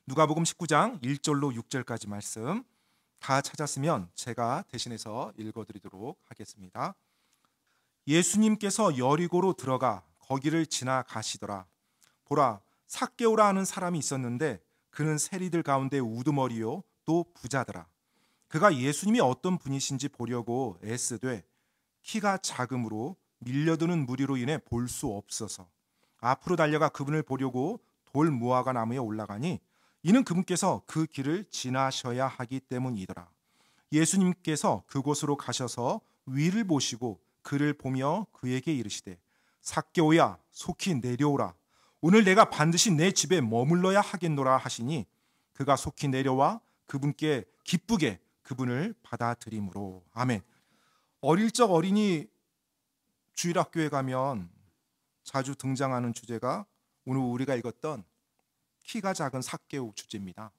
누가복음 19장 1절로 6절까지 말씀 다 찾았으면 제가 대신해서 읽어드리도록 하겠습니다. 예수님께서 여리고로 들어가 거기를 지나가시더라. 보라, 삭개오라 하는 사람이 있었는데 그는 세리들 가운데 우두머리요 또 부자더라. 그가 예수님이 어떤 분이신지 보려고 애쓰되 키가 작음으로 밀려드는 무리로 인해 볼 수 없어서 앞으로 달려가 그분을 보려고 돌 무화과 나무에 올라가니 이는 그분께서 그 길을 지나셔야 하기 때문이더라. 예수님께서 그곳으로 가셔서 위를 보시고 그를 보며 그에게 이르시되 삭개오야 속히 내려오라. 오늘 내가 반드시 내 집에 머물러야 하겠노라 하시니 그가 속히 내려와 그분께 기쁘게 그분을 받아들이므로. 아멘. 어릴 적 어린이 주일학교에 가면 자주 등장하는 주제가 오늘 우리가 읽었던 키가 작은 삭개오 주제입니다.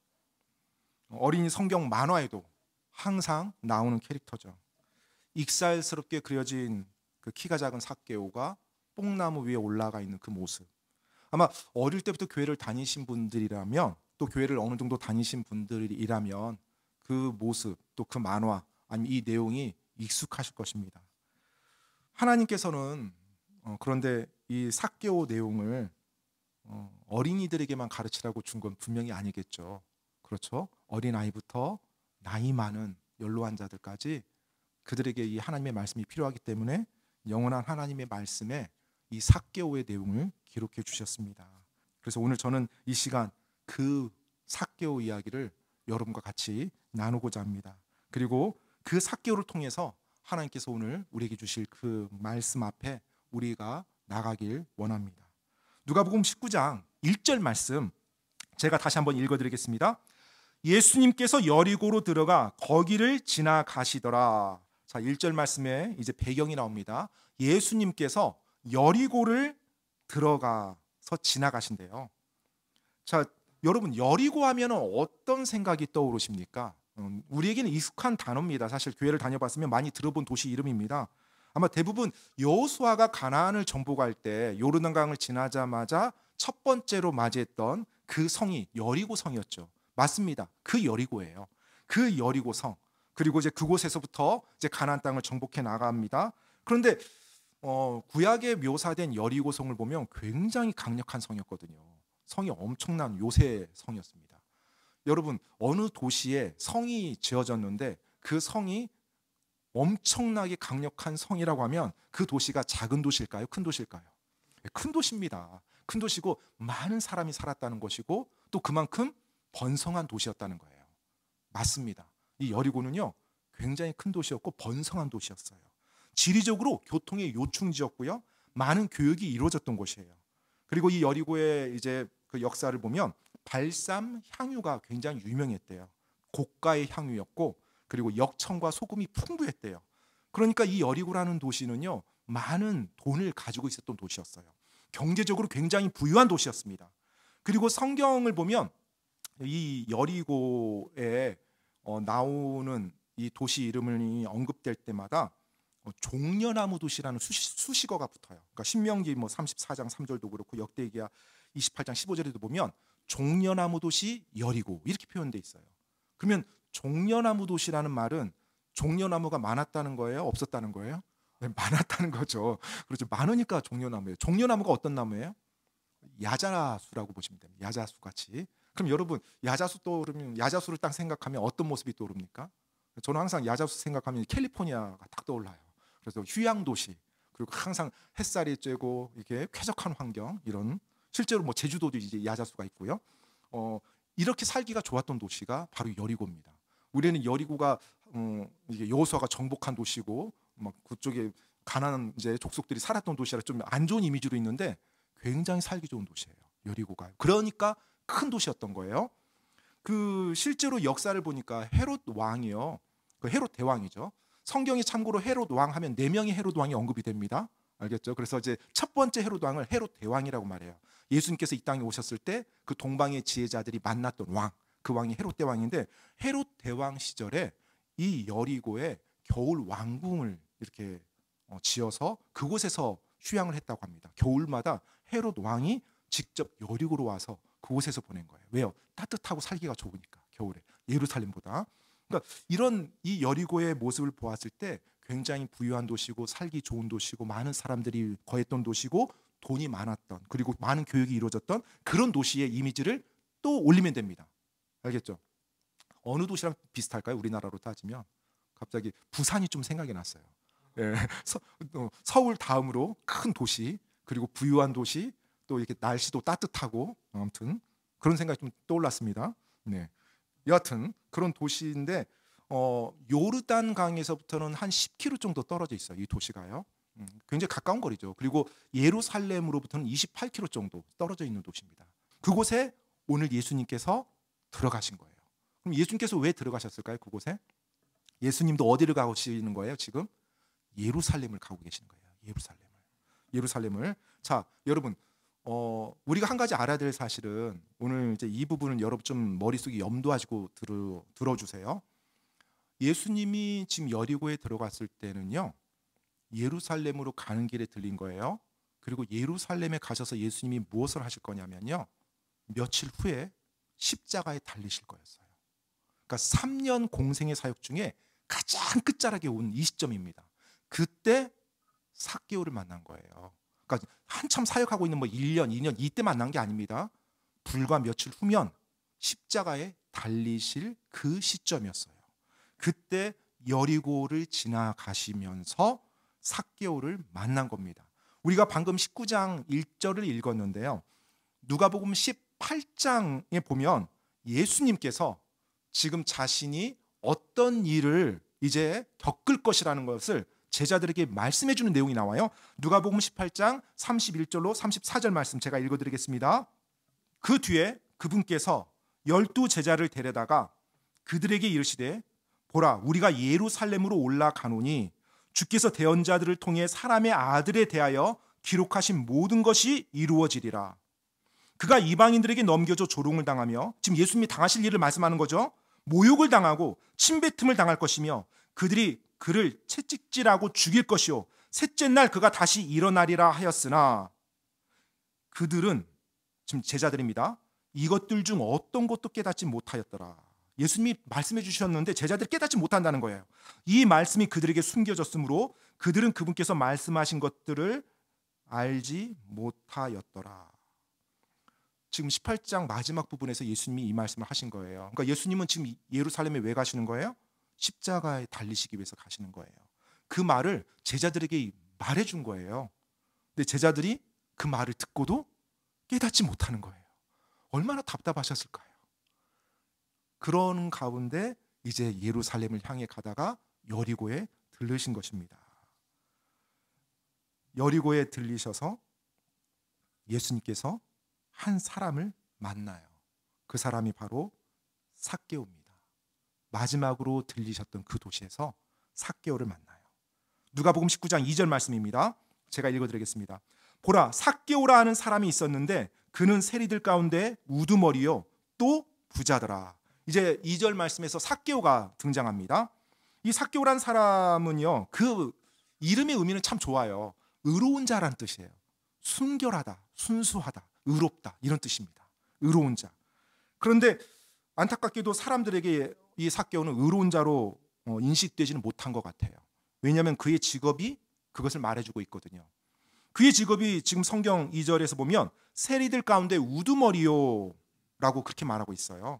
어린이 성경 만화에도 항상 나오는 캐릭터죠. 익살스럽게 그려진 그 키가 작은 삭개오가 뽕나무 위에 올라가 있는 그 모습. 아마 어릴 때부터 교회를 다니신 분들이라면, 또 교회를 어느 정도 다니신 분들이라면 그 모습, 또 그 만화, 아니면 이 내용이 익숙하실 것입니다. 하나님께서는 그런데 이 삭개오 내용을 어린이들에게만 가르치라고 준 건 분명히 아니겠죠. 그렇죠? 어린아이부터 나이 많은 연로한 자들까지 그들에게 이 하나님의 말씀이 필요하기 때문에 영원한 하나님의 말씀에 이 삭개오의 내용을 기록해 주셨습니다. 그래서 오늘 저는 이 시간 그 삭개오 이야기를 여러분과 같이 나누고자 합니다. 그리고 그 삭개오를 통해서 하나님께서 오늘 우리에게 주실 그 말씀 앞에 우리가 나가길 원합니다. 누가복음 19장 1절 말씀 제가 다시 한번 읽어드리겠습니다. 예수님께서 여리고로 들어가 거기를 지나가시더라. 자, 1절 말씀에 이제 배경이 나옵니다. 예수님께서 여리고를 들어가서 지나가신대요. 자, 여러분 여리고 하면 어떤 생각이 떠오르십니까? 우리에게는 익숙한 단어입니다. 사실 교회를 다녀봤으면 많이 들어본 도시 이름입니다. 아마 대부분 여호수아가 가나안을 정복할 때 요르단강을 지나자마자 첫 번째로 맞이했던 그 성이 여리고 성이었죠. 맞습니다. 그 여리고예요. 그 여리고 성. 그리고 이제 그곳에서부터 이제 가나안 땅을 정복해 나갑니다. 그런데 구약에 묘사된 여리고 성을 보면 굉장히 강력한 성이었거든요. 성이 엄청난 요새 성이었습니다. 여러분 어느 도시에 성이 지어졌는데 그 성이 엄청나게 강력한 성이라고 하면 그 도시가 작은 도시일까요? 큰 도시일까요? 큰 도시입니다. 큰 도시고 많은 사람이 살았다는 것이고 또 그만큼 번성한 도시였다는 거예요. 맞습니다. 이 여리고는요 굉장히 큰 도시였고 번성한 도시였어요. 지리적으로 교통의 요충지였고요. 많은 교육이 이루어졌던 곳이에요. 그리고 이 여리고의 이제 그 역사를 보면 발삼 향유가 굉장히 유명했대요. 고가의 향유였고 그리고 역청과 소금이 풍부했대요. 그러니까 이 여리고라는 도시는요 많은 돈을 가지고 있었던 도시였어요. 경제적으로 굉장히 부유한 도시였습니다. 그리고 성경을 보면 이 여리고에 나오는 이 도시 이름이 언급될 때마다 종려나무 도시라는 수식어가 붙어요. 그러니까 신명기 34장 3절도 그렇고 역대기야 28장 15절에도 보면 종려나무 도시 여리고 이렇게 표현되어 있어요. 그러면 종려나무 도시라는 말은 종려나무가 많았다는 거예요? 없었다는 거예요? 네, 많았다는 거죠. 그렇죠. 많으니까 종려나무예요. 종려나무가 어떤 나무예요? 야자수라고 보시면 됩니다. 야자수 같이. 그럼 여러분 야자수 떠오르면 야자수를 딱 생각하면 어떤 모습이 떠오릅니까? 저는 항상 야자수 생각하면 캘리포니아가 딱 떠올라요. 그래서 휴양 도시 그리고 항상 햇살이 쬐고 이렇게 쾌적한 환경 이런 실제로 제주도도 이제 야자수가 있고요. 이렇게 살기가 좋았던 도시가 바로 여리고입니다. 우리는 여리고가 이게 여호수아가 정복한 도시고 막 그쪽에 가나안 이제 족속들이 살았던 도시라 좀 안 좋은 이미지로 있는데 굉장히 살기 좋은 도시예요. 여리고가. 그러니까 큰 도시였던 거예요. 그 실제로 역사를 보니까 헤롯 왕이요. 그 헤롯 대왕이죠. 성경이 참고로 헤롯 왕 하면 4명의 헤롯 왕이 언급이 됩니다. 알겠죠? 그래서 이제 첫 번째 헤롯 왕을 헤롯 대왕이라고 말해요. 예수님께서 이 땅에 오셨을 때 그 동방의 지혜자들이 만났던 왕, 그 왕이 헤롯 대왕인데 헤롯 대왕 시절에 이 여리고에 겨울 왕궁을 이렇게 지어서 그곳에서 휴양을 했다고 합니다. 겨울마다 헤롯 왕이 직접 여리고로 와서 그곳에서 보낸 거예요. 왜요? 따뜻하고 살기가 좋으니까 겨울에 예루살렘보다. 그러니까 이런 이 여리고의 모습을 보았을 때 굉장히 부유한 도시고 살기 좋은 도시고 많은 사람들이 거했던 도시고 돈이 많았던 그리고 많은 교육이 이루어졌던 그런 도시의 이미지를 또 올리면 됩니다. 알겠죠? 어느 도시랑 비슷할까요? 우리나라로 따지면 갑자기 부산이 좀 생각이 났어요. 예, 서울 다음으로 큰 도시 그리고 부유한 도시 또 이렇게 날씨도 따뜻하고 아무튼 그런 생각이 좀 떠올랐습니다. 네, 여하튼 그런 도시인데 요르단 강에서부터는 한 10km 정도 떨어져 있어요. 이 도시가요. 굉장히 가까운 거리죠. 그리고 예루살렘으로부터는 28km 정도 떨어져 있는 도시입니다. 그곳에 오늘 예수님께서 들어가신 거예요. 그럼 예수님께서 왜 들어가셨을까요? 그곳에? 예수님도 어디를 가시는 거예요? 지금 예루살렘을 가고 계시는 거예요. 예루살렘을. 자, 여러분, 우리가 한 가지 알아야 될 사실은 오늘 이제 이 부분은 여러분 좀 머릿속에 염두하시고 들어주세요. 예수님이 지금 여리고에 들어갔을 때는요, 예루살렘으로 가는 길에 들린 거예요. 그리고 예루살렘에 가셔서 예수님이 무엇을 하실 거냐면요, 며칠 후에 십자가에 달리실 거였어요. 그러니까 3년 공생의 사역 중에 가장 끝자락에 온 이 시점입니다. 그때 삭개오를 만난 거예요. 그러니까 한참 사역하고 있는 1년, 2년 이때 만난 게 아닙니다. 불과 며칠 후면 십자가에 달리실 그 시점이었어요. 그때 여리고를 지나가시면서 삭개오를 만난 겁니다. 우리가 방금 19장 1절을 읽었는데요. 누가복음 18장에 보면 예수님께서 지금 자신이 어떤 일을 이제 겪을 것이라는 것을 제자들에게 말씀해 주는 내용이 나와요. 누가복음 18장 31절로 34절 말씀 제가 읽어드리겠습니다. 그 뒤에 그분께서 12 제자를 데려다가 그들에게 이르시되 보라 우리가 예루살렘으로 올라가노니 주께서 대언자들을 통해 사람의 아들에 대하여 기록하신 모든 것이 이루어지리라. 그가 이방인들에게 넘겨져 조롱을 당하며 지금 예수님이 당하실 일을 말씀하는 거죠. 모욕을 당하고 침뱉음을 당할 것이며 그들이 그를 채찍질하고 죽일 것이요 셋째 날 그가 다시 일어나리라 하였으나 그들은 지금 제자들입니다. 이것들 중 어떤 것도 깨닫지 못하였더라. 예수님이 말씀해 주셨는데 제자들이 깨닫지 못한다는 거예요. 이 말씀이 그들에게 숨겨졌으므로 그들은 그분께서 말씀하신 것들을 알지 못하였더라. 지금 18장 마지막 부분에서 예수님이 이 말씀을 하신 거예요. 그러니까 예수님은 지금 예루살렘에 왜 가시는 거예요? 십자가에 달리시기 위해서 가시는 거예요. 그 말을 제자들에게 말해준 거예요. 근데 제자들이 그 말을 듣고도 깨닫지 못하는 거예요. 얼마나 답답하셨을까요? 그런 가운데 이제 예루살렘을 향해 가다가 여리고에 들르신 것입니다. 여리고에 들리셔서 예수님께서 한 사람을 만나요. 그 사람이 바로 삭개오입니다. 마지막으로 들리셨던 그 도시에서 삭개오를 만나요. 누가복음 19장 2절 말씀입니다. 제가 읽어드리겠습니다. 보라 삭개오라 하는 사람이 있었는데 그는 세리들 가운데 우두머리요 또 부자더라. 이제 2절 말씀에서 삭개오가 등장합니다. 이 삭개오라는 사람은요, 그 이름의 의미는 참 좋아요. 의로운 자란 뜻이에요. 순결하다, 순수하다, 의롭다 이런 뜻입니다. 의로운 자. 그런데 안타깝게도 사람들에게 이 삭개오는 의로운 자로 인식되지는 못한 것 같아요. 왜냐하면 그의 직업이 그것을 말해주고 있거든요. 그의 직업이 지금 성경 2절에서 보면 세리들 가운데 우두머리요라고 그렇게 말하고 있어요.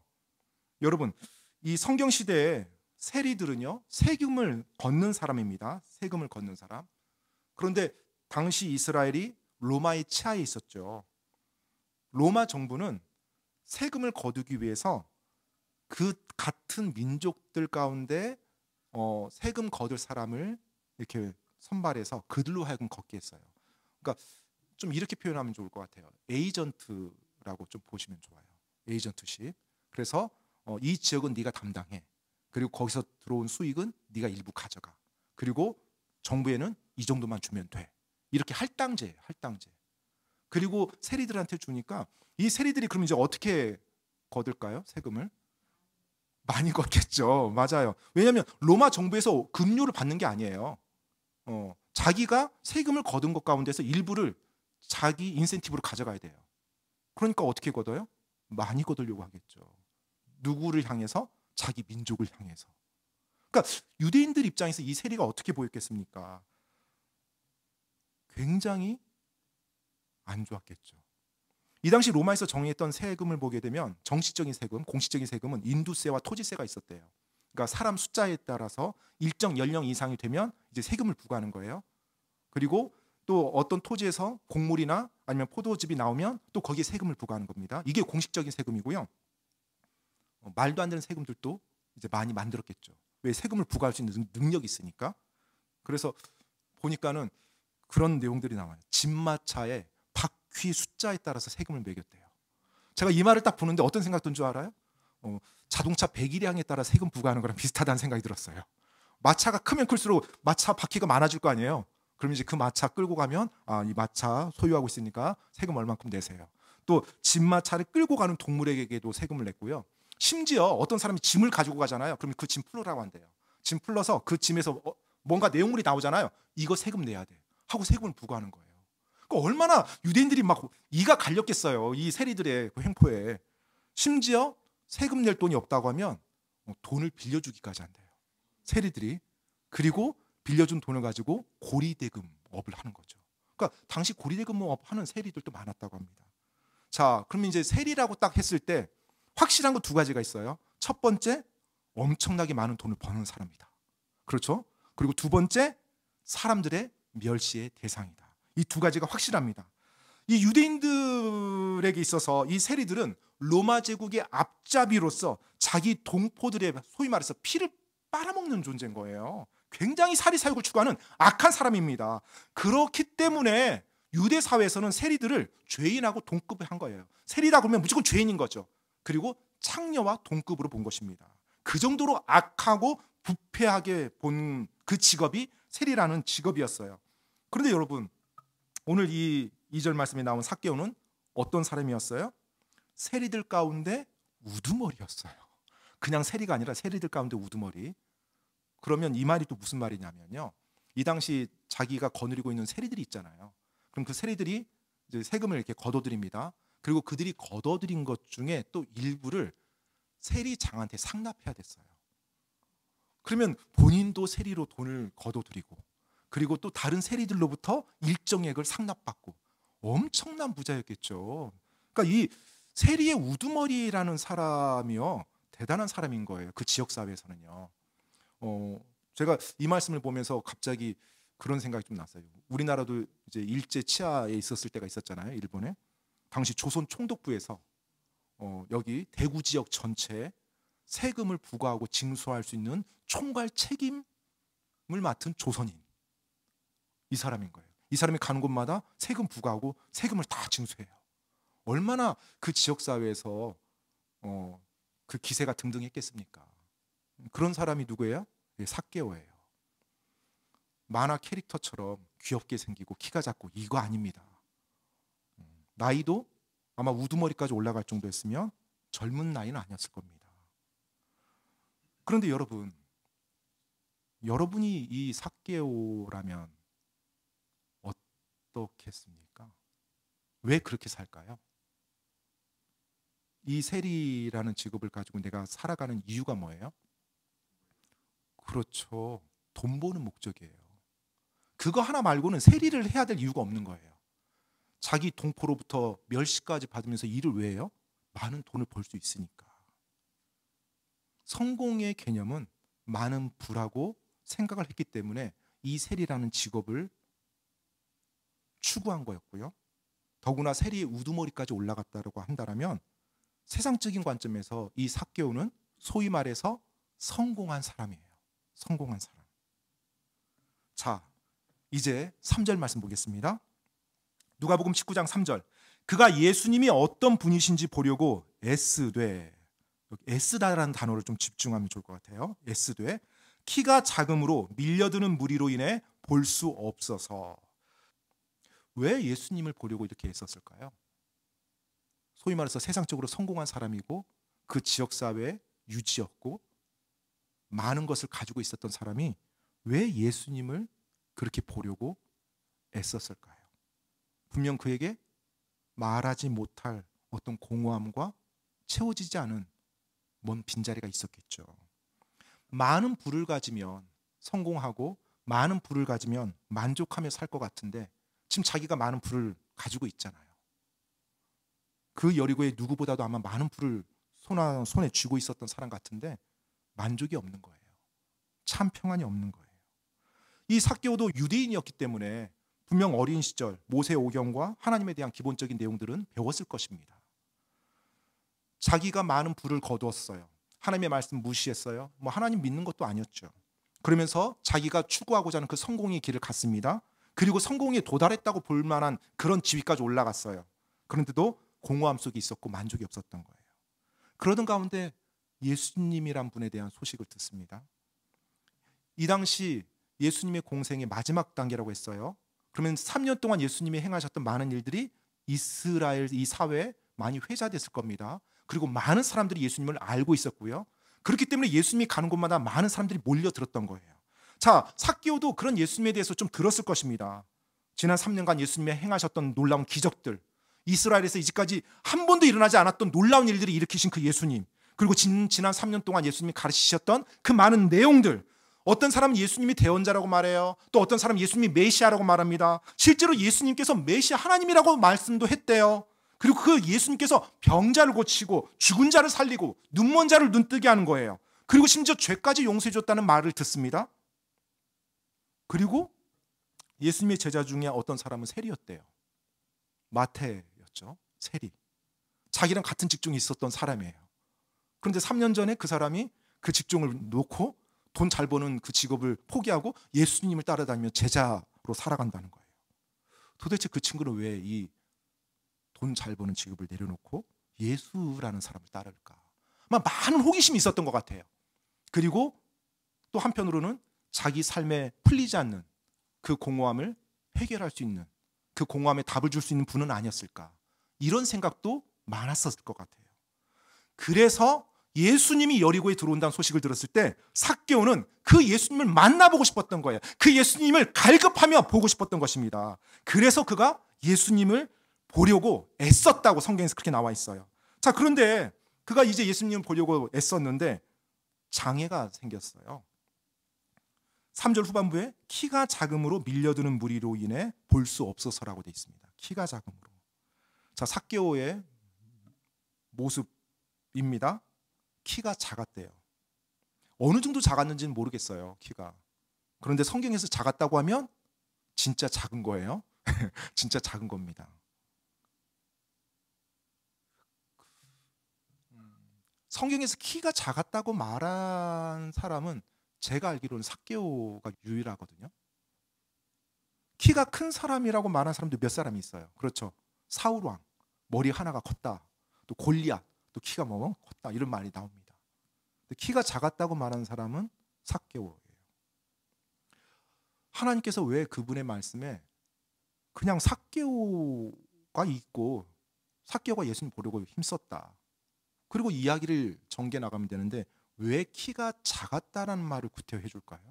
여러분, 이 성경 시대에 세리들은요 세금을 걷는 사람입니다. 세금을 걷는 사람. 그런데 당시 이스라엘이 로마의 치하에 있었죠. 로마 정부는 세금을 거두기 위해서 그 같은 민족들 가운데 세금 거둘 사람을 이렇게 선발해서 그들로 하여금 걷게 했어요. 그러니까 좀 이렇게 표현하면 좋을 것 같아요. 에이전트라고 좀 보시면 좋아요. 에이전트십. 그래서 이 지역은 네가 담당해. 그리고 거기서 들어온 수익은 네가 일부 가져가. 그리고 정부에는 이 정도만 주면 돼. 이렇게 할당제예요. 할당제. 그리고 세리들한테 주니까 이 세리들이 그럼 이제 어떻게 거둘까요? 세금을? 많이 걷겠죠. 맞아요. 왜냐하면 로마 정부에서 급료를 받는 게 아니에요. 자기가 세금을 거둔 것 가운데서 일부를 자기 인센티브로 가져가야 돼요. 그러니까 어떻게 걷어요? 많이 거두려고 하겠죠. 누구를 향해서? 자기 민족을 향해서. 그러니까 유대인들 입장에서 이 세리가 어떻게 보였겠습니까? 굉장히 안 좋았겠죠. 이 당시 로마에서 정의했던 세금을 보게 되면 정식적인 세금, 공식적인 세금은 인두세와 토지세가 있었대요. 그러니까 사람 숫자에 따라서 일정 연령 이상이 되면 이제 세금을 부과하는 거예요. 그리고 또 어떤 토지에서 곡물이나 아니면 포도즙이 나오면 또 거기에 세금을 부과하는 겁니다. 이게 공식적인 세금이고요. 말도 안 되는 세금들도 이제 많이 만들었겠죠. 왜? 세금을 부과할 수 있는 능력이 있으니까. 그래서 보니까는 그런 내용들이 나와요. 집마차에 바퀴 숫자에 따라서 세금을 매겼대요. 제가 이 말을 딱 보는데 어떤 생각 든 줄 알아요? 자동차 배기량에 따라 세금 부과하는 거랑 비슷하다는 생각이 들었어요. 마차가 크면 클수록 마차 바퀴가 많아질 거 아니에요. 그럼 이제 그 마차 끌고 가면 이 마차 소유하고 있으니까 세금 얼만큼 내세요. 또 집마차를 끌고 가는 동물에게도 세금을 냈고요. 심지어 어떤 사람이 짐을 가지고 가잖아요. 그러면 그 짐 풀으라고 한대요. 짐 풀러서 그 짐에서 뭔가 내용물이 나오잖아요. 이거 세금 내야 돼 하고 세금을 부과하는 거예요. 그러니까 얼마나 유대인들이 막 이가 갈렸겠어요. 이 세리들의 그 행포에. 심지어 세금 낼 돈이 없다고 하면 돈을 빌려주기까지 한대요. 세리들이. 그리고 빌려준 돈을 가지고 고리대금업을 하는 거죠. 그러니까 당시 고리대금업 하는 세리들도 많았다고 합니다. 자, 그러면 이제 세리라고 딱 했을 때 확실한 거 두 가지가 있어요. 첫 번째, 엄청나게 많은 돈을 버는 사람이다. 그렇죠? 그리고 두 번째, 사람들의 멸시의 대상이다. 이 두 가지가 확실합니다. 이 유대인들에게 있어서 이 세리들은 로마 제국의 앞잡이로서 자기 동포들의 소위 말해서 피를 빨아먹는 존재인 거예요. 굉장히 사리사욕을 추구하는 악한 사람입니다. 그렇기 때문에 유대 사회에서는 세리들을 죄인하고 동급을 한 거예요. 세리라 그러면 무조건 죄인인 거죠. 그리고 창녀와 동급으로 본 것입니다. 그 정도로 악하고 부패하게 본 그 직업이 세리라는 직업이었어요. 그런데 여러분, 오늘 이 2절 말씀에 나온 삭개오는 어떤 사람이었어요? 세리들 가운데 우두머리였어요. 그냥 세리가 아니라 세리들 가운데 우두머리. 그러면 이 말이 또 무슨 말이냐면요. 이 당시 자기가 거느리고 있는 세리들이 있잖아요. 그럼 그 세리들이 이제 세금을 이렇게 거둬들입니다. 그리고 그들이 거둬들인 것 중에 또 일부를 세리장한테 상납해야 됐어요. 그러면 본인도 세리로 돈을 거둬들이고 그리고 또 다른 세리들로부터 일정액을 상납받고 엄청난 부자였겠죠. 그러니까 이 세리의 우두머리라는 사람이요, 대단한 사람인 거예요. 그 지역 사회에서는요. 제가 이 말씀을 보면서 갑자기 그런 생각이 좀 났어요. 우리나라도 이제 일제 치하에 있었을 때가 있었잖아요, 일본에. 당시 조선 총독부에서 여기 대구 지역 전체에 세금을 부과하고 징수할 수 있는 총괄 책임을 맡은 조선인, 이 사람인 거예요. 이 사람이 가는 곳마다 세금 부과하고 세금을 다 징수해요. 얼마나 그 지역 사회에서 그 기세가 등등했겠습니까? 그런 사람이 누구예요? 삭개오예요. 만화 캐릭터처럼 귀엽게 생기고 키가 작고 이거 아닙니다. 나이도 아마 우두머리까지 올라갈 정도였으면 젊은 나이는 아니었을 겁니다. 그런데 여러분이 이 삭개오라면 어떻겠습니까? 왜 그렇게 살까요? 이 세리라는 직업을 가지고 내가 살아가는 이유가 뭐예요? 그렇죠. 돈 버는 목적이에요. 그거 하나 말고는 세리를 해야 될 이유가 없는 거예요. 자기 동포로부터 멸시까지 받으면서 일을 왜 해요? 많은 돈을 벌 수 있으니까. 성공의 개념은 많은 부라고 생각을 했기 때문에 이 세리라는 직업을 추구한 거였고요. 더구나 세리의 우두머리까지 올라갔다고 한다면 세상적인 관점에서 이 삭개오는 소위 말해서 성공한 사람이에요. 성공한 사람. 자, 이제 3절 말씀 보겠습니다. 누가복음 19장 3절. 그가 예수님이 어떤 분이신지 보려고 애쓰되, 애쓰다라는 단어를 좀 집중하면 좋을 것 같아요. 애쓰되 키가 작음으로 밀려드는 무리로 인해 볼 수 없어서. 왜 예수님을 보려고 이렇게 애썼을까요? 소위 말해서 세상적으로 성공한 사람이고 그 지역사회의 유지였고 많은 것을 가지고 있었던 사람이 왜 예수님을 그렇게 보려고 애썼을까요? 분명 그에게 말하지 못할 어떤 공허함과 채워지지 않은 먼 빈자리가 있었겠죠. 많은 부를 가지면 성공하고 많은 부를 가지면 만족하며 살 것 같은데 지금 자기가 많은 부를 가지고 있잖아요. 그 여리고에 누구보다도 아마 많은 부를 손에 쥐고 있었던 사람 같은데 만족이 없는 거예요. 참 평안이 없는 거예요. 이 삭개오도 유대인이었기 때문에 분명 어린 시절 모세 오경과 하나님에 대한 기본적인 내용들은 배웠을 것입니다. 자기가 많은 부를 거두었어요. 하나님의 말씀 무시했어요. 하나님 믿는 것도 아니었죠. 그러면서 자기가 추구하고자 하는 그 성공의 길을 갔습니다. 그리고 성공에 도달했다고 볼 만한 그런 지위까지 올라갔어요. 그런데도 공허함 속에 있었고 만족이 없었던 거예요. 그러던 가운데 예수님이란 분에 대한 소식을 듣습니다. 이 당시 예수님의 공생의 마지막 단계라고 했어요. 그러면 3년 동안 예수님이 행하셨던 많은 일들이 이스라엘 이 사회에 많이 회자됐을 겁니다. 그리고 많은 사람들이 예수님을 알고 있었고요. 그렇기 때문에 예수님이 가는 곳마다 많은 사람들이 몰려들었던 거예요. 자, 삭개오도 그런 예수님에 대해서 좀 들었을 것입니다. 지난 3년간 예수님이 행하셨던 놀라운 기적들, 이스라엘에서 이제까지 한 번도 일어나지 않았던 놀라운 일들을 일으키신 그 예수님, 그리고 지난 3년 동안 예수님이 가르치셨던 그 많은 내용들, 어떤 사람은 예수님이 대언자라고 말해요. 또 어떤 사람은 예수님이 메시아라고 말합니다. 실제로 예수님께서 메시아 하나님이라고 말씀도 했대요. 그리고 그 예수님께서 병자를 고치고 죽은 자를 살리고 눈먼 자를 눈뜨게 하는 거예요. 그리고 심지어 죄까지 용서해 줬다는 말을 듣습니다. 그리고 예수님의 제자 중에 어떤 사람은 세리였대요. 마태였죠. 세리. 자기랑 같은 직종에 있었던 사람이에요. 그런데 3년 전에 그 사람이 그 직종을 놓고 돈 잘 버는 그 직업을 포기하고 예수님을 따라다니며 제자로 살아간다는 거예요. 도대체 그 친구는 왜 이 돈 잘 버는 직업을 내려놓고 예수라는 사람을 따를까? 많은 호기심이 있었던 것 같아요. 그리고 또 한편으로는 자기 삶에 풀리지 않는 그 공허함을 해결할 수 있는, 그 공허함에 답을 줄 수 있는 분은 아니었을까? 이런 생각도 많았었을 것 같아요. 그래서 예수님이 여리고에 들어온다는 소식을 들었을 때 삭개오는 그 예수님을 만나보고 싶었던 거예요. 그 예수님을 갈급하며 보고 싶었던 것입니다. 그래서 그가 예수님을 보려고 애썼다고 성경에서 그렇게 나와 있어요. 자, 그런데 그가 이제 예수님을 보려고 애썼는데 장애가 생겼어요. 3절 후반부에 키가 작음으로 밀려드는 무리로 인해 볼 수 없어서라고 되어 있습니다. 키가 작음으로. 자, 삭개오의 모습입니다. 키가 작았대요. 어느 정도 작았는지는 모르겠어요. 키가. 그런데 성경에서 작았다고 하면 진짜 작은 거예요. 진짜 작은 겁니다. 성경에서 키가 작았다고 말한 사람은 제가 알기로는 삭개오가 유일하거든요. 키가 큰 사람이라고 말한 사람도 몇 사람이 있어요. 그렇죠. 사울왕, 머리 하나가 컸다. 또 골리앗, 또 키가 컸다. 이런 말이 나옵니다. 근데 키가 작았다고 말하는 사람은 삭개오예요. 하나님께서 왜 그분의 말씀에 그냥 삭개오가 있고 삭개오가 예수님 보려고 힘썼다. 그리고 이야기를 전개 나가면 되는데 왜 키가 작았다라는 말을 구태여 줄까요?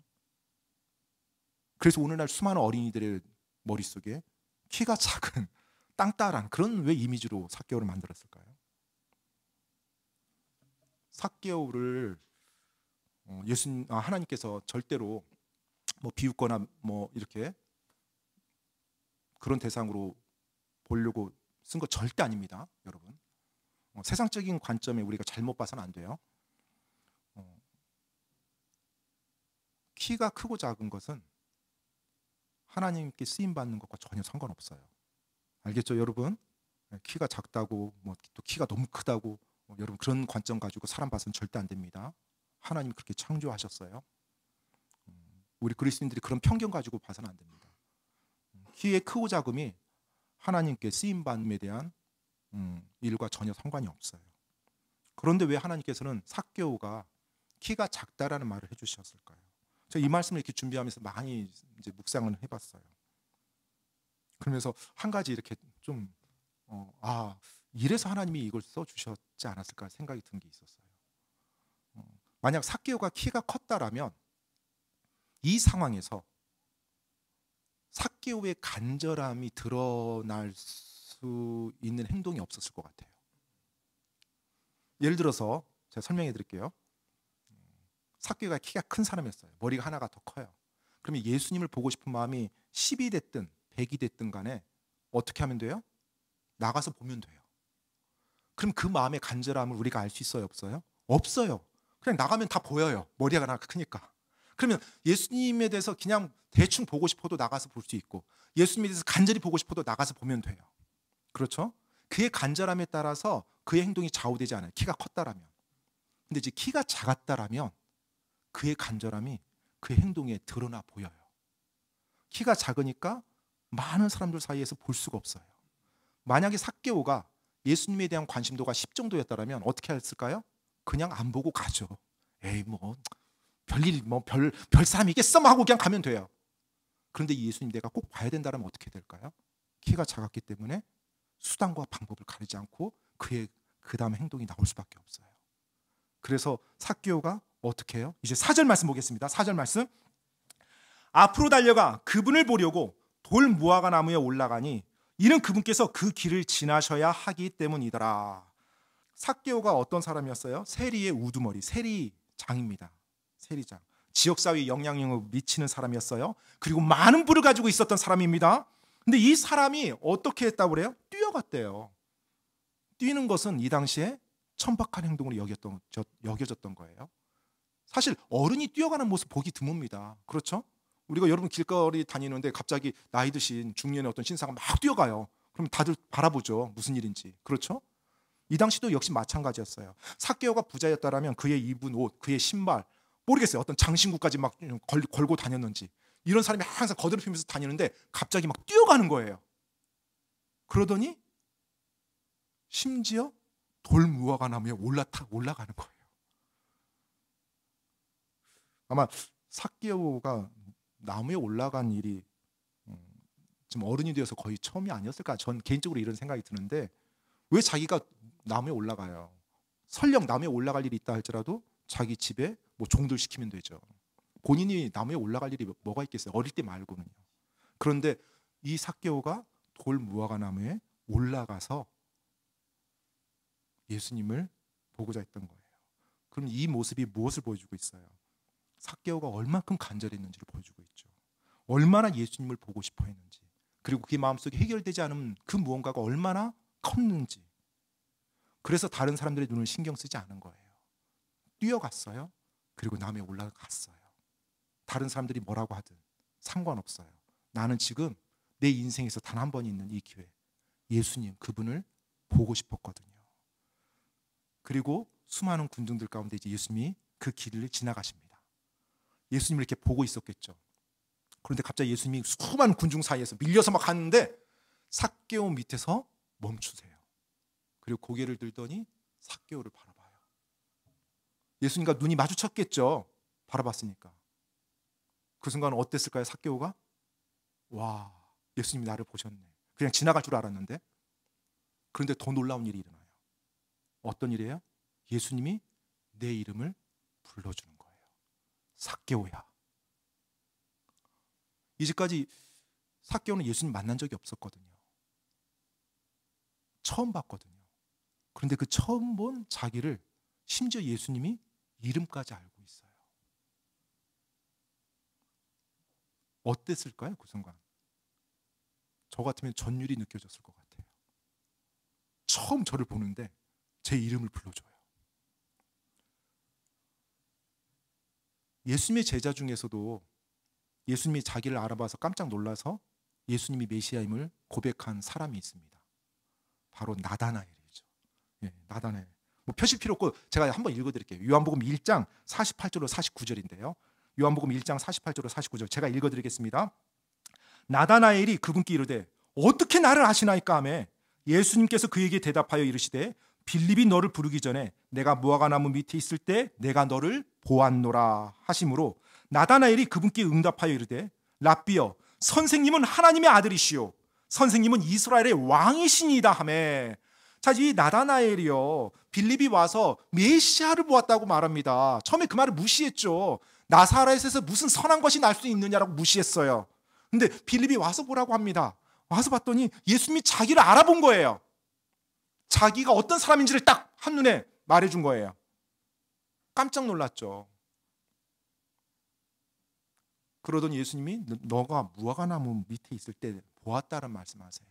그래서 오늘날 수많은 어린이들의 머릿속에 키가 작은 땅따란 그런 왜 이미지로 삭개오를 만들었을까요? 삭개오를 하나님께서 절대로 비웃거나 이렇게 그런 대상으로 보려고 쓴 거 절대 아닙니다, 여러분. 세상적인 관점에 우리가 잘못 봐서는 안 돼요. 키가 크고 작은 것은 하나님께 쓰임 받는 것과 전혀 상관없어요. 알겠죠, 여러분? 키가 작다고 또 키가 너무 크다고 여러분 그런 관점 가지고 사람 봐서는 절대 안 됩니다. 하나님이 그렇게 창조하셨어요. 우리 그리스도인들이 그런 편견 가지고 봐서는 안 됩니다. 키의 크고 작음이 하나님께 쓰임 받음에 대한 일과 전혀 상관이 없어요. 그런데 왜 하나님께서는 삭개오가 키가 작다라는 말을 해주셨을까요? 제가 이 말씀을 이렇게 준비하면서 많이 이제 묵상을 해봤어요. 그러면서 한 가지 이렇게 좀 이래서 하나님이 이걸 써주셨지 않았을까 생각이 든 게 있었어요. 만약 삭개오가 키가 컸다라면 이 상황에서 삭개오의 간절함이 드러날 수 있는 행동이 없었을 것 같아요. 예를 들어서 제가 설명해 드릴게요. 삭개오가 키가 큰 사람이었어요. 머리가 하나가 더 커요. 그러면 예수님을 보고 싶은 마음이 10이 됐든 100이 됐든 간에 어떻게 하면 돼요? 나가서 보면 돼요. 그럼 그 마음의 간절함을 우리가 알 수 있어요, 없어요? 없어요. 그냥 나가면 다 보여요. 머리가 하나 크니까. 그러면 예수님에 대해서 그냥 대충 보고 싶어도 나가서 볼 수 있고, 예수님에 대해서 간절히 보고 싶어도 나가서 보면 돼요. 그렇죠? 그의 간절함에 따라서 그의 행동이 좌우되지 않아요. 키가 컸다라면. 근데 이제 키가 작았다라면 그의 간절함이 그의 행동에 드러나 보여요. 키가 작으니까 많은 사람들 사이에서 볼 수가 없어요. 만약에 삭개오가 예수님에 대한 관심도가 10 정도였다면 어떻게 했을까요? 그냥 안 보고 가죠. 에이 뭐 별일 별 사람이 있겠어 하고 그냥 가면 돼요. 그런데 예수님 내가 꼭 봐야 된다면 어떻게 될까요? 키가 작았기 때문에 수단과 방법을 가리지 않고 그의 그 다음 행동이 나올 수밖에 없어요. 그래서 삭개오가 어떻게 해요? 이제 4절 말씀 보겠습니다. 4절 말씀. 앞으로 달려가 그분을 보려고 돌 무화과 나무에 올라가니 이는 그분께서 그 길을 지나셔야 하기 때문이더라. 삭개오가 어떤 사람이었어요? 세리의 우두머리, 세리장입니다. 세리장. 지역사회에 영향력을 미치는 사람이었어요. 그리고 많은 부를 가지고 있었던 사람입니다. 근데 이 사람이 어떻게 했다고 그래요? 뛰어갔대요. 뛰는 것은 이 당시에 천박한 행동으로 여겨졌던 거예요. 사실 어른이 뛰어가는 모습 보기 드뭅니다. 그렇죠? 우리가 여러분 길거리 다니는데 갑자기 나이 드신 중년의 어떤 신사가 막 뛰어가요. 그럼 다들 바라보죠. 무슨 일인지. 그렇죠? 이 당시도 역시 마찬가지였어요. 삭개오가 부자였다라면 그의 입은 옷, 그의 신발, 모르겠어요. 어떤 장신구까지 막 걸고 다녔는지. 이런 사람이 항상 거드르피면서 다니는데 갑자기 막 뛰어가는 거예요. 그러더니 심지어 돌 무화과 나무에 올라가는 거예요. 아마 삭개오가 나무에 올라간 일이 지금 어른이 되어서 거의 처음이 아니었을까? 전 개인적으로 이런 생각이 드는데 왜 자기가 나무에 올라가요? 설령 나무에 올라갈 일이 있다 할지라도 자기 집에 뭐 종들 시키면 되죠. 본인이 나무에 올라갈 일이 뭐가 있겠어요? 어릴 때 말고는요. 그런데 이 삭개오가 돌 무화과 나무에 올라가서 예수님을 보고자 했던 거예요. 그럼 이 모습이 무엇을 보여주고 있어요? 삭개오가 얼만큼 간절했는지를 보여주고 있죠. 얼마나 예수님을 보고 싶어 했는지, 그리고 그의 마음속에 해결되지 않은 그 무언가가 얼마나 컸는지. 그래서 다른 사람들의 눈을 신경 쓰지 않은 거예요. 뛰어갔어요. 그리고 나무에 올라갔어요. 다른 사람들이 뭐라고 하든 상관없어요. 나는 지금 내 인생에서 단 한 번 있는 이 기회, 예수님 그분을 보고 싶었거든요. 그리고 수많은 군중들 가운데 이제 예수님이 그 길을 지나가십니다. 예수님을 이렇게 보고 있었겠죠. 그런데 갑자기 예수님이 수많은 군중 사이에서 밀려서 막 가는데 삭개오 밑에서 멈추세요. 그리고 고개를 들더니 삭개오를 바라봐요. 예수님과 눈이 마주쳤겠죠. 바라봤으니까. 그 순간 어땠을까요? 삭개오가? 와, 예수님이 나를 보셨네. 그냥 지나갈 줄 알았는데. 그런데 더 놀라운 일이 일어나요. 어떤 일이에요? 예수님이 내 이름을 불러주는 거예요. 삭개오야. 이제까지 삭개오는 예수님 만난 적이 없었거든요. 처음 봤거든요. 그런데 그 처음 본 자기를 심지어 예수님이 이름까지 알고 있어요. 어땠을까요? 그 순간. 저 같으면 전율이 느껴졌을 것 같아요. 처음 저를 보는데 제 이름을 불러줘요. 예수님의 제자 중에서도 예수님이 자기를 알아봐서 깜짝 놀라서 예수님이 메시아임을 고백한 사람이 있습니다. 바로 나다나엘이죠. 예, 나다나엘. 뭐 펴실 필요 없고 제가 한번 읽어드릴게요. 요한복음 1장 48절로 49절인데요. 요한복음 1장 48절로 49절 제가 읽어드리겠습니다. 나다나엘이 그분께 이르되 어떻게 나를 아시나이까 하매 예수님께서 그에게 대답하여 이르시되 빌립이 너를 부르기 전에 내가 무화과나무 밑에 있을 때 내가 너를 보았노라 하심으로 나다나엘이 그분께 응답하여 이르되 랍비여 선생님은 하나님의 아들이시오 선생님은 이스라엘의 왕이시니이다 하매. 자, 이 나다나엘이요 빌립이 와서 메시아를 보았다고 말합니다. 처음에 그 말을 무시했죠. 나사렛에서 무슨 선한 것이 날 수 있느냐라고 무시했어요. 근데 빌립이 와서 보라고 합니다. 와서 봤더니 예수님이 자기를 알아본 거예요. 자기가 어떤 사람인지를 딱 한눈에 말해준 거예요. 깜짝 놀랐죠. 그러더니 예수님이 너가 무화과나무 밑에 있을 때 보았다는 말씀하세요.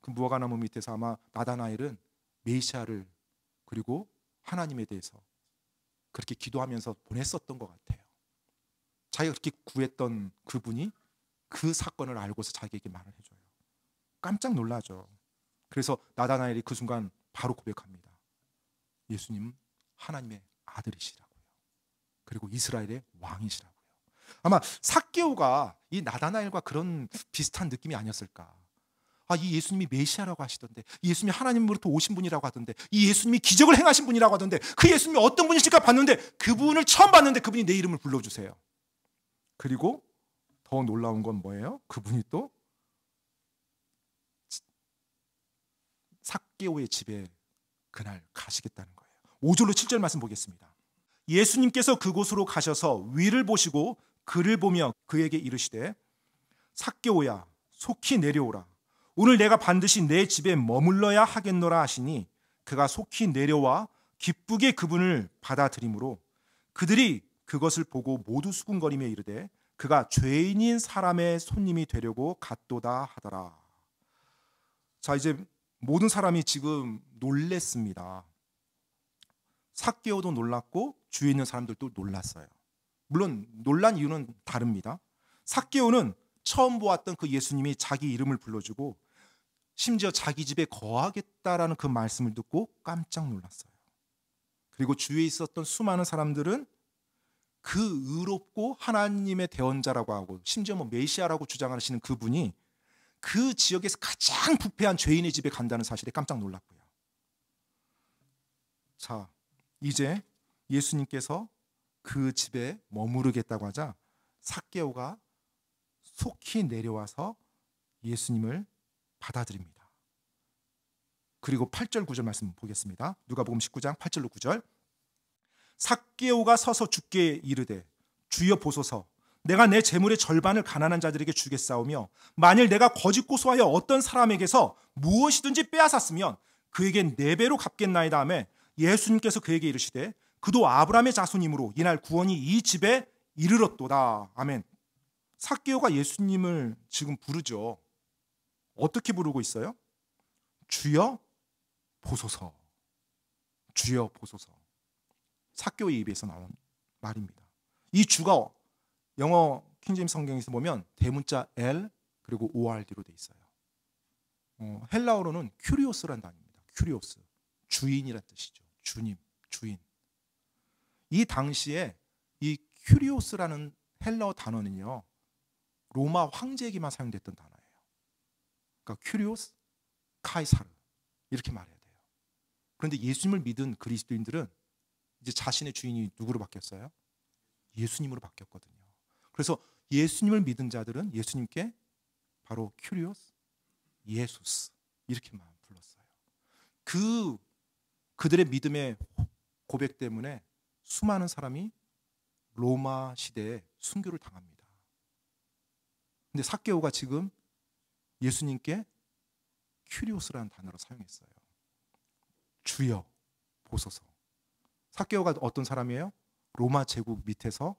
그 무화과나무 밑에서 아마 나다나엘은 메시아를 그리고 하나님에 대해서 그렇게 기도하면서 보냈었던 것 같아요. 자기가 그렇게 구했던 그분이 그 사건을 알고서 자기에게 말을 해줘요. 깜짝 놀라죠. 그래서 나다나엘이 그 순간 바로 고백합니다. 예수님은 하나님의 아들이시라고요. 그리고 이스라엘의 왕이시라고요. 아마 삭개오가 이 나다나엘과 그런 비슷한 느낌이 아니었을까. 이 예수님이 메시아라고 하시던데, 이 예수님이 하나님으로부터 오신 분이라고 하던데, 이 예수님이 기적을 행하신 분이라고 하던데, 그 예수님이 어떤 분이실까 봤는데, 그분을 처음 봤는데 그분이 내 이름을 불러주세요. 그리고 더 놀라운 건 뭐예요? 그분이 또 삭개오의 집에 그날 가시겠다는 거예요. 5절로 7절 말씀 보겠습니다. 예수님께서 그곳으로 가셔서 위를 보시고 그를 보며 그에게 이르시되 삭개오야 속히 내려오라. 오늘 내가 반드시 내 집에 머물러야 하겠노라 하시니 그가 속히 내려와 기쁘게 그분을 받아들이므로 그들이 그것을 보고 모두 수군거리며 이르되 그가 죄인인 사람의 손님이 되려고 갔도다 하더라. 자, 이제 모든 사람이 지금 놀랬습니다. 삭개오도 놀랐고 주위에 있는 사람들도 놀랐어요. 물론 놀란 이유는 다릅니다. 삭개오는 처음 보았던 그 예수님이 자기 이름을 불러주고 심지어 자기 집에 거하겠다라는 그 말씀을 듣고 깜짝 놀랐어요. 그리고 주위에 있었던 수많은 사람들은 그 의롭고 하나님의 대언자라고 하고 심지어 메시아라고 주장하시는 그분이 그 지역에서 가장 부패한 죄인의 집에 간다는 사실에 깜짝 놀랐고요. 자, 이제 예수님께서 그 집에 머무르겠다고 하자 삭개오가 속히 내려와서 예수님을 받아들입니다. 그리고 8절 9절 말씀 보겠습니다. 누가복음 19장 8절로 9절. 삭개오가 서서 주께 이르되 주여 보소서 내가 내 재물의 절반을 가난한 자들에게 주겠사오며 만일 내가 거짓 고소하여 어떤 사람에게서 무엇이든지 빼앗았으면 그에게 4배로 갚겠나이다 하며 예수님께서 그에게 이르시되 그도 아브라함의 자손이므로 이날 구원이 이 집에 이르렀도다. 아멘. 삭개오가 예수님을 지금 부르죠. 어떻게 부르고 있어요? 주여 보소서. 주여 보소서. 삭개오의 입에서 나온 말입니다. 이 주가 영어 킹제임스 성경에서 보면 대문자 L 그리고 ORD로 돼 있어요. 헬라어로는 큐리오스라는 단어입니다. 큐리오스. 주인이란 뜻이죠. 주님, 주인. 이 당시에 이 큐리오스라는 헬라어 단어는요. 로마 황제에게만 사용됐던 단어예요. 그러니까 큐리오스, 카이사르 이렇게 말해야 돼요. 그런데 예수님을 믿은 그리스도인들은 이제 자신의 주인이 누구로 바뀌었어요? 예수님으로 바뀌었거든요. 그래서 예수님을 믿은 자들은 예수님께 바로 큐리오스, 예수스 이렇게만 불렀어요. 그들의 믿음의 고백 때문에 수많은 사람이 로마 시대에 순교를 당합니다. 근데 삭개오가 지금 예수님께 큐리오스라는 단어를 사용했어요. 주여 보소서. 삭개오가 어떤 사람이에요? 로마 제국 밑에서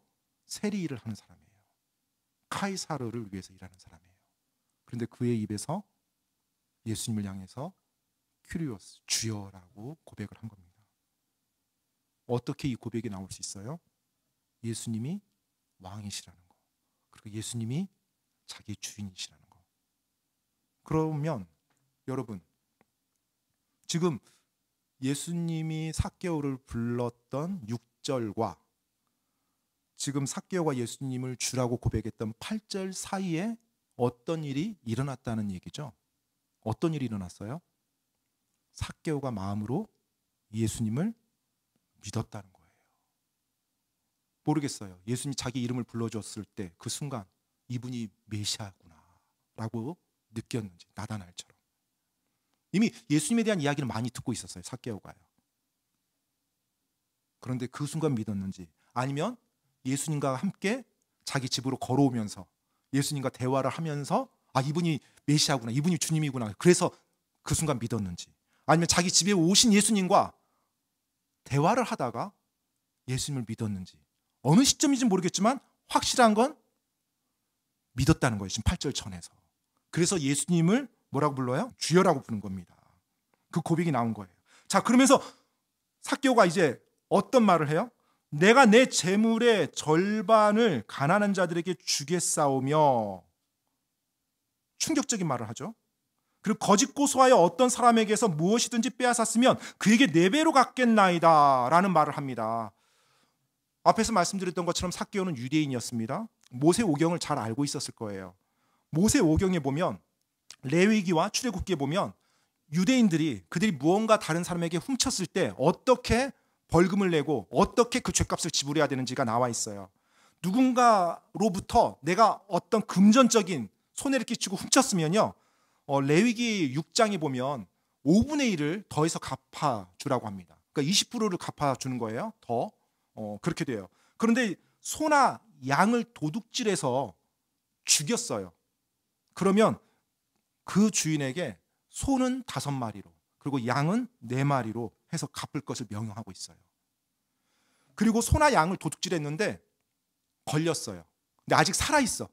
세리 일을 하는 사람이에요. 카이사르를 위해서 일하는 사람이에요. 그런데 그의 입에서 예수님을 향해서 큐리오스, 주여라고 고백을 한 겁니다. 어떻게 이 고백이 나올 수 있어요? 예수님이 왕이시라는 거. 그리고 예수님이 자기 주인이시라는 거. 그러면 여러분 지금 예수님이 삭개오를 불렀던 6절과 지금 삭개오가 예수님을 주라고 고백했던 8절 사이에 어떤 일이 일어났다는 얘기죠. 어떤 일이 일어났어요? 삭개오가 마음으로 예수님을 믿었다는 거예요. 모르겠어요. 예수님이 자기 이름을 불러줬을 때 그 순간 이분이 메시아구나 라고 느꼈는지 나다나엘처럼. 이미 예수님에 대한 이야기를 많이 듣고 있었어요. 삭개오가요. 그런데 그 순간 믿었는지 아니면 예수님과 함께 자기 집으로 걸어오면서 예수님과 대화를 하면서 이분이 메시아구나, 이분이 주님이구나 그래서 그 순간 믿었는지 아니면 자기 집에 오신 예수님과 대화를 하다가 예수님을 믿었는지, 어느 시점인지 모르겠지만 확실한 건 믿었다는 거예요. 지금 8절 전에서. 그래서 예수님을 뭐라고 불러요? 주여라고 부르는 겁니다. 그 고백이 나온 거예요. 자, 그러면서 삭개오가 이제 어떤 말을 해요? 내가 내 재물의 절반을 가난한 자들에게 주겠사오며, 충격적인 말을 하죠. 그리고 거짓 고소하여 어떤 사람에게서 무엇이든지 빼앗았으면 그에게 4배로 갚겠나이다 라는 말을 합니다. 앞에서 말씀드렸던 것처럼 삭개오는 유대인이었습니다. 모세오경을 잘 알고 있었을 거예요. 모세오경에 보면, 레위기와 출애굽기에 보면 유대인들이 그들이 무언가 다른 사람에게 훔쳤을 때 어떻게 벌금을 내고 어떻게 그 죄값을 지불해야 되는지가 나와 있어요. 누군가로부터 내가 어떤 금전적인 손해를 끼치고 훔쳤으면요, 레위기 6장에 보면 5분의 1을 더해서 갚아주라고 합니다. 그러니까 20%를 갚아주는 거예요. 더 그렇게 돼요. 그런데 소나 양을 도둑질해서 죽였어요. 그러면 그 주인에게 소는 5마리로 그리고 양은 4마리로 해서 갚을 것을 명령하고 있어요. 그리고 소나 양을 도둑질했는데 걸렸어요. 근데 아직 살아있어.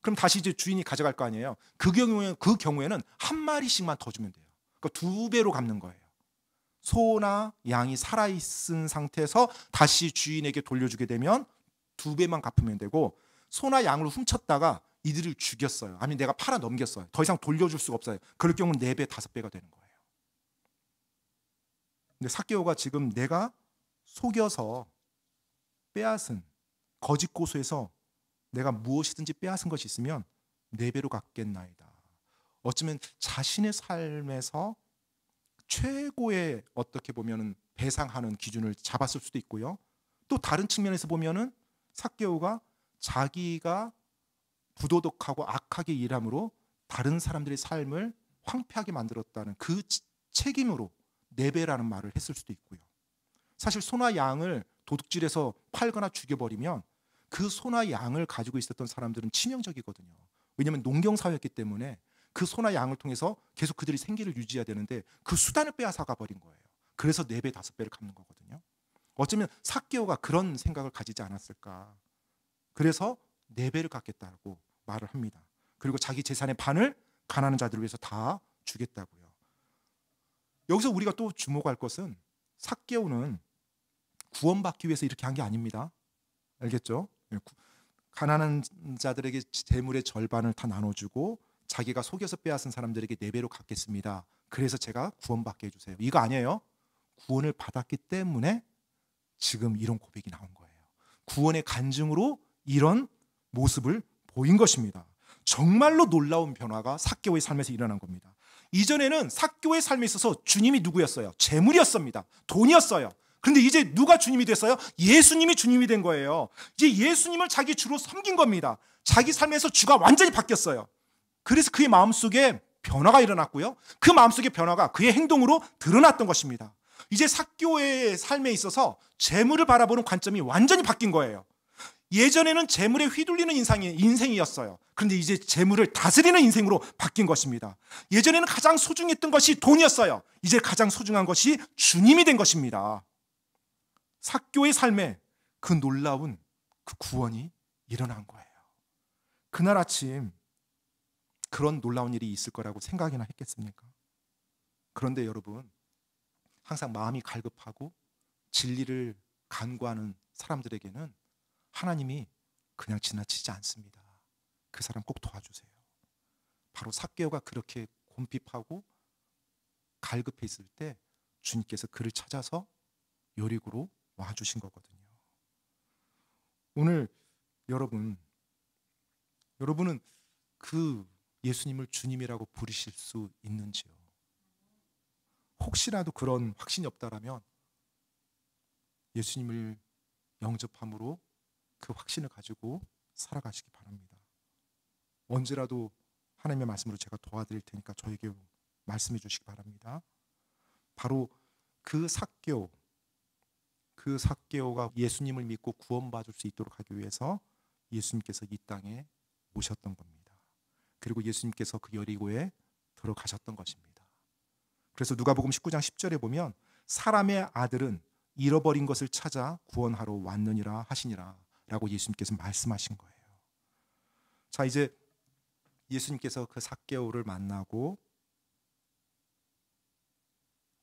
그럼 다시 이제 주인이 가져갈 거 아니에요. 그 경우에는 1마리씩만 더 주면 돼요. 그러니까 2배로 갚는 거예요. 소나 양이 살아있은 상태에서 다시 주인에게 돌려주게 되면 2배만 갚으면 되고, 소나 양을 훔쳤다가 이들을 죽였어요. 아니 내가 팔아 넘겼어요. 더 이상 돌려줄 수가 없어요. 그럴 경우는 4배, 5배가 되는 거예요. 근데 삭개오가 지금 내가 속여서 빼앗은, 거짓 고소해서 내가 무엇이든지 빼앗은 것이 있으면 4배로 갚겠나이다. 어쩌면 자신의 삶에서 최고의 어떻게 보면은 배상하는 기준을 잡았을 수도 있고요. 또 다른 측면에서 보면은 삭개오가 자기가 부도덕하고 악하게 일함으로 다른 사람들의 삶을 황폐하게 만들었다는 그 책임으로 4배라는 말을 했을 수도 있고요. 사실 소나 양을 도둑질해서 팔거나 죽여버리면 그 소나 양을 가지고 있었던 사람들은 치명적이거든요. 왜냐하면 농경사회였기 때문에 그 소나 양을 통해서 계속 그들이 생계를 유지해야 되는데 그 수단을 빼앗아가 버린 거예요. 그래서 4배, 5배를 갚는 거거든요. 어쩌면 삭개오가 그런 생각을 가지지 않았을까. 그래서 4배를 갚겠다고 말을 합니다. 그리고 자기 재산의 반을 가난한 자들을 위해서 다 주겠다고요. 여기서 우리가 또 주목할 것은 삭개오는 구원받기 위해서 이렇게 한 게 아닙니다. 알겠죠? 가난한 자들에게 재물의 절반을 다 나눠주고 자기가 속여서 빼앗은 사람들에게 4배로 갚겠습니다. 그래서 제가 구원받게 해주세요. 이거 아니에요. 구원을 받았기 때문에 지금 이런 고백이 나온 거예요. 구원의 간증으로 이런 모습을 보인 것입니다. 정말로 놀라운 변화가 삭개오의 삶에서 일어난 겁니다. 이전에는 삭개오의 삶에 있어서 주님이 누구였어요? 재물이었습니다. 돈이었어요. 그런데 이제 누가 주님이 됐어요? 예수님이 주님이 된 거예요. 이제 예수님을 자기 주로 섬긴 겁니다. 자기 삶에서 주가 완전히 바뀌었어요. 그래서 그의 마음속에 변화가 일어났고요. 그 마음속의 변화가 그의 행동으로 드러났던 것입니다. 이제 삭개오의 삶에 있어서 재물을 바라보는 관점이 완전히 바뀐 거예요. 예전에는 재물에 휘둘리는 인생이었어요. 그런데 이제 재물을 다스리는 인생으로 바뀐 것입니다. 예전에는 가장 소중했던 것이 돈이었어요. 이제 가장 소중한 것이 주님이 된 것입니다. 삭개오의 삶에 그 놀라운 그 구원이 일어난 거예요. 그날 아침 그런 놀라운 일이 있을 거라고 생각이나 했겠습니까? 그런데 여러분, 항상 마음이 갈급하고 진리를 간구하는 사람들에게는 하나님이 그냥 지나치지 않습니다. 그 사람 꼭 도와주세요. 바로 삭개오가 그렇게 곰핍하고 갈급해 있을 때 주님께서 그를 찾아서 여리고로 와주신 거거든요. 오늘 여러분은 그 예수님을 주님이라고 부르실 수 있는지요? 혹시라도 그런 확신이 없다라면 예수님을 영접함으로 그 확신을 가지고 살아가시기 바랍니다. 언제라도 하나님의 말씀으로 제가 도와드릴 테니까 저에게 말씀해 주시기 바랍니다. 바로 그 삭개오가 예수님을 믿고 구원받을 수 있도록 하기 위해서 예수님께서 이 땅에 오셨던 겁니다. 그리고 예수님께서 그 여리고에 들어가셨던 것입니다. 그래서 누가복음 19장 10절에 보면 사람의 아들은 잃어버린 것을 찾아 구원하러 왔느니라 하시니라 라고 예수님께서 말씀하신 거예요. 자, 이제 예수님께서 그 삭개오를 만나고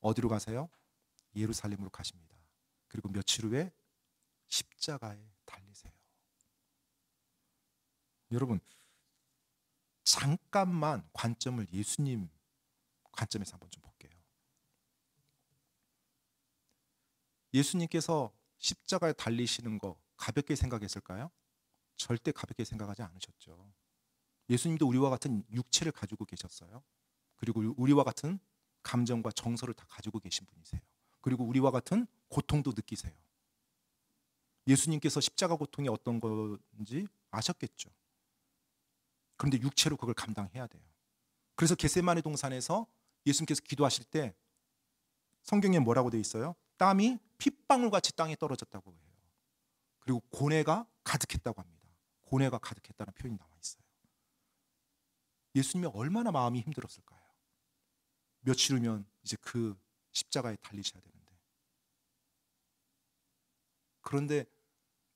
어디로 가세요? 예루살렘으로 가십니다. 그리고 며칠 후에 십자가에 달리세요. 여러분, 잠깐만 관점을 예수님 관점에서 한번 좀 볼게요. 예수님께서 십자가에 달리시는 거 가볍게 생각했을까요? 절대 가볍게 생각하지 않으셨죠. 예수님도 우리와 같은 육체를 가지고 계셨어요. 그리고 우리와 같은 감정과 정서를 다 가지고 계신 분이세요. 그리고 우리와 같은 고통도 느끼세요. 예수님께서 십자가 고통이 어떤 건지 아셨겠죠. 그런데 육체로 그걸 감당해야 돼요. 그래서 겟세마네 동산에서 예수님께서 기도하실 때 성경에 뭐라고 되어 있어요? 땀이 핏방울같이 땅에 떨어졌다고 해요. 그리고 고뇌가 가득했다고 합니다. 고뇌가 가득했다는 표현이 나와 있어요. 예수님이 얼마나 마음이 힘들었을까요? 며칠 후면 이제 그 십자가에 달리셔야 되는데. 그런데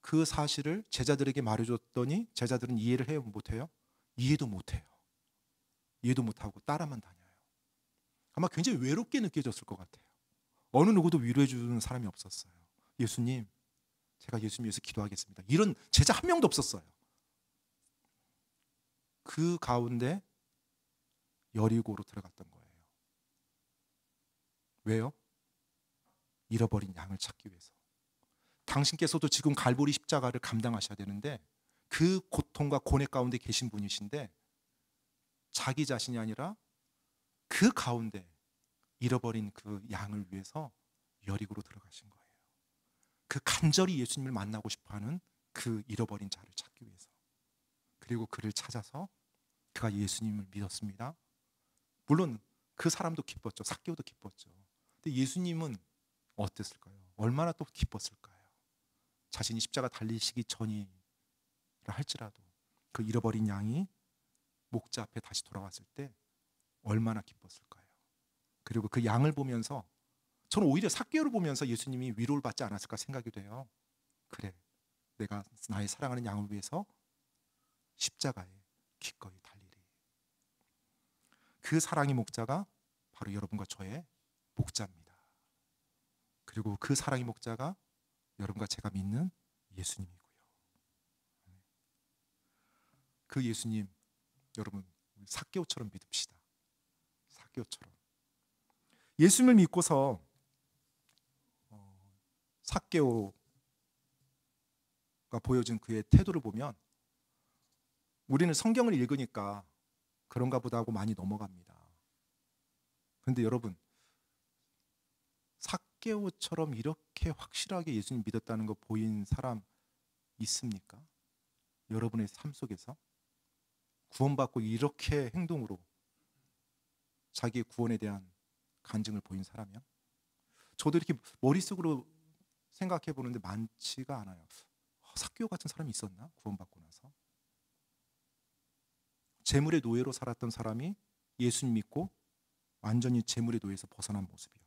그 사실을 제자들에게 말해줬더니 제자들은 이해를 해요? 못해요? 이해도 못해요. 이해도 못하고 따라만 다녀요. 아마 굉장히 외롭게 느껴졌을 것 같아요. 어느 누구도 위로해 주는 사람이 없었어요. 예수님, 제가 예수님 위해서 기도하겠습니다. 이런 제자 한 명도 없었어요. 그 가운데 여리고로 들어갔던 거예요. 왜요? 잃어버린 양을 찾기 위해서. 당신께서도 지금 갈보리 십자가를 감당하셔야 되는데 그 고통과 고뇌 가운데 계신 분이신데 자기 자신이 아니라 그 가운데 잃어버린 그 양을 위해서 여리고로 들어가신 거예요. 그 간절히 예수님을 만나고 싶어하는 그 잃어버린 자를 찾기 위해서. 그리고 그를 찾아서 그가 예수님을 믿었습니다. 물론 그 사람도 기뻤죠. 삭개오도 기뻤죠. 근데 예수님은 어땠을까요? 얼마나 또 기뻤을까요? 자신이 십자가 달리시기 전이라 할지라도 그 잃어버린 양이 목자 앞에 다시 돌아왔을 때 얼마나 기뻤을까요? 그리고 그 양을 보면서 저는 오히려 삭개오를 보면서 예수님이 위로를 받지 않았을까 생각이 돼요. 그래, 내가 나의 사랑하는 양을 위해서 십자가에 기꺼이 달리리. 그 사랑의 목자가 바로 여러분과 저의 목자입니다. 그리고 그 사랑의 목자가 여러분과 제가 믿는 예수님이고요. 그 예수님, 여러분 삭개오처럼 믿읍시다. 삭개오처럼. 예수님을 믿고서 삭개오가 보여준 그의 태도를 보면 우리는 성경을 읽으니까 그런가 보다 하고 많이 넘어갑니다. 그런데 여러분, 삭개오처럼 이렇게 확실하게 예수님 믿었다는 거 보인 사람 있습니까? 여러분의 삶 속에서 구원받고 이렇게 행동으로 자기의 구원에 대한 간증을 보인 사람이요? 저도 이렇게 머릿속으로 생각해 보는데 많지가 않아요. 삭개오 같은 사람이 있었나? 구원받고 나서 재물의 노예로 살았던 사람이 예수님 믿고 완전히 재물의 노예에서 벗어난 모습이요.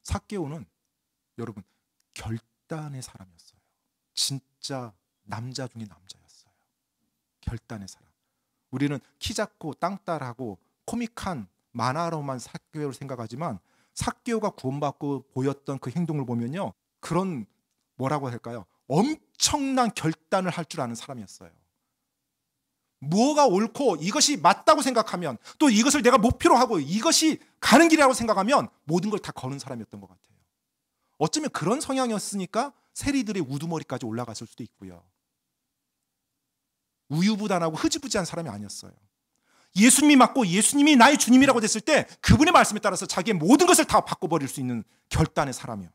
삭개오는 여러분 결단의 사람이었어요. 진짜 남자 중에 남자였어요. 결단의 사람. 우리는 키 작고 땅딸하고 코믹한 만화로만 삭개오를 생각하지만 삭개오가 구원받고 보였던 그 행동을 보면요, 그런 뭐라고 할까요? 엄청난 결단을 할 줄 아는 사람이었어요. 무엇가 옳고 이것이 맞다고 생각하면, 또 이것을 내가 목표로 하고 이것이 가는 길이라고 생각하면 모든 걸 다 거는 사람이었던 것 같아요. 어쩌면 그런 성향이었으니까 세리들의 우두머리까지 올라갔을 수도 있고요. 우유부단하고 흐지부지한 사람이 아니었어요. 예수님이 맞고 예수님이 나의 주님이라고 됐을 때 그분의 말씀에 따라서 자기의 모든 것을 다 바꿔버릴 수 있는 결단의 사람이요.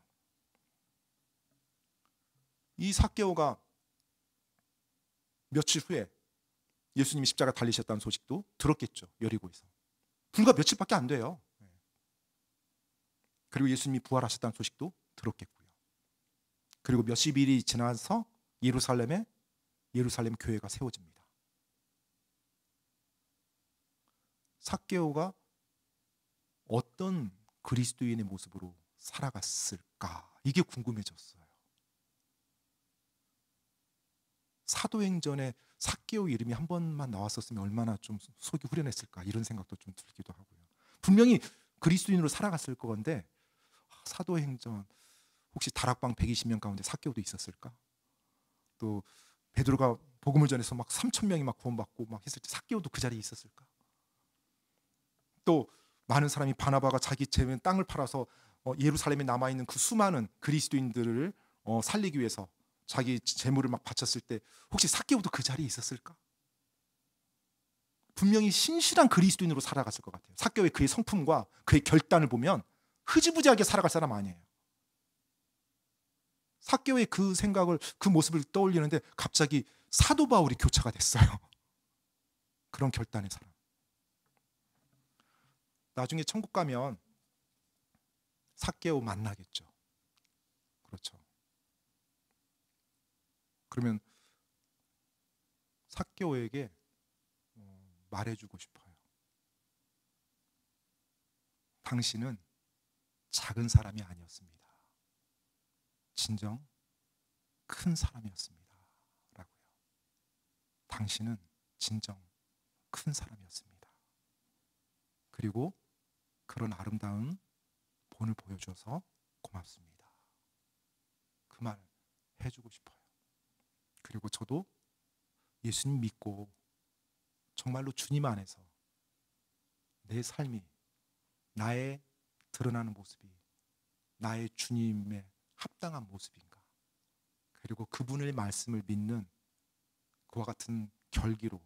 이 삭개오가 며칠 후에 예수님이 십자가 달리셨다는 소식도 들었겠죠. 여리고에서. 불과 며칠밖에 안 돼요. 그리고 예수님이 부활하셨다는 소식도 들었겠고요. 그리고 몇십 일이 지나서 예루살렘 교회가 세워집니다. 삭개오가 어떤 그리스도인의 모습으로 살아갔을까? 이게 궁금해졌어요. 사도행전에 삭개오 이름이 한 번만 나왔었으면 얼마나 좀 속이 후련했을까, 이런 생각도 좀 들기도 하고요. 분명히 그리스도인으로 살아갔을 건데 사도행전 혹시 다락방 120명 가운데 삭개오도 있었을까? 또 베드로가 복음을 전해서 막 3천 명이 막 구원받고 막 했을 때 삭개오도 그 자리에 있었을까? 또 많은 사람이 바나바가 자기 재산 땅을 팔아서 예루살렘에 남아 있는 그 수많은 그리스도인들을 살리기 위해서 자기 재물을 막 바쳤을 때 혹시 삭개오도 그 자리에 있었을까? 분명히 신실한 그리스도인으로 살아갔을 것 같아요. 삭개오의 그의 성품과 그의 결단을 보면 흐지부지하게 살아갈 사람 아니에요. 삭개오의 그 생각을, 그 모습을 떠올리는데 갑자기 사도 바울이 교차가 됐어요. 그런 결단의 사람. 나중에 천국 가면 삭개오 만나겠죠. 그렇죠. 그러면 삭개오에게 말해주고 싶어요. 당신은 작은 사람이 아니었습니다. 진정 큰 사람이었습니다. 라고요. 당신은 진정 큰 사람이었습니다. 그리고 그런 아름다운 본을 보여줘서 고맙습니다. 그 말 해주고 싶어요. 그리고 저도 예수님 믿고 정말로 주님 안에서 내 삶이, 나의 드러나는 모습이 나의 주님의 합당한 모습인가, 그리고 그분의 말씀을 믿는 그와 같은 결기로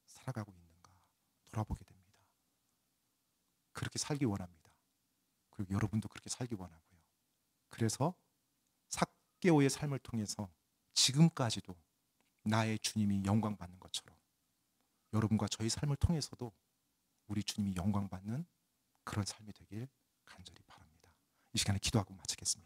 살아가고 있는가 돌아보게 됩니다. 그렇게 살기 원합니다. 그리고 여러분도 그렇게 살기 원하고요. 그래서 삭개오의 삶을 통해서 지금까지도 나의 주님이 영광받는 것처럼 여러분과 저희 삶을 통해서도 우리 주님이 영광받는 그런 삶이 되길 간절히 바랍니다. 이 시간에 기도하고 마치겠습니다.